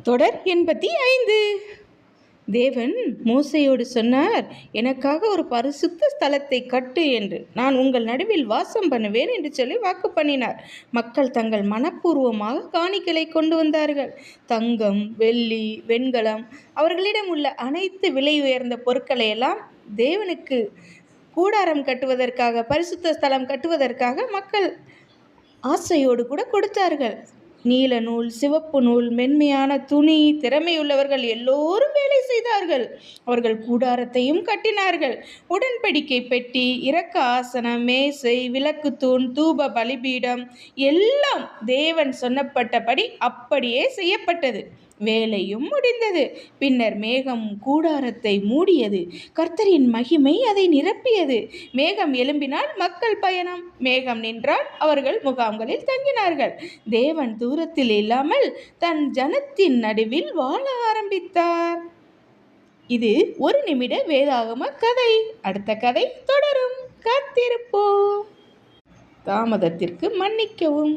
தொடர் 85. தேவன் மோசேயோடு சொன்னார், எனக்காக ஒரு பரிசுத்த ஸ்தலத்தை கட்டு என்று நான் உங்கள் நடுவில் வாசம் பண்ணுவேன் என்று சொல்லி வாக்கு பண்ணினார். மக்கள் தங்கள் மனப்பூர்வமாக காணிக்கைகளை கொண்டு வந்தார்கள். தங்கம், வெள்ளி, வெண்கலம், அவர்களிடம் உள்ள அனைத்து விலை உயர்ந்த பொருட்களை எல்லாம் தேவனுக்கு கூடாரம் கட்டுவதற்காக, பரிசுத்த ஸ்தலம் கட்டுவதற்காக மக்கள் ஆசையோடு கூட கொடுத்தார்கள். நீல நூல், சிவப்பு நூல், மென்மையான துணி, திறமையுள்ளவர்கள் எல்லோரும் வேலை செய்தார்கள். அவர்கள் கூடாரத்தையும் கட்டினார்கள். உடன்படிக்கை பெட்டி, இரக்க ஆசனம், மேசை, விளக்கு தூண், தூப பலிபீடம் எல்லாம் தேவன் சொன்னப்பட்டபடி அப்படியே செய்யப்பட்டது. வேலையும் முடிந்தது. பின்னர் மேகம் கூடாரத்தை மூடியது. கர்த்தரின் மகிமை அதை நிரப்பியது. மேகம் எழும்பினால் மக்கள் பயணம், மேகம் நின்றால் அவர்கள் முகாம்களில் தங்கினார்கள். தேவன் தூரத்தில் இல்லாமல் தன் ஜனத்தின் நடுவில் வாழ ஆரம்பித்தார். இது ஒரு நிமிட வேதாகம கதை. அடுத்த கதை தொடரும். காத்திருப்போம். தாமதத்திற்கு மன்னிக்கவும்.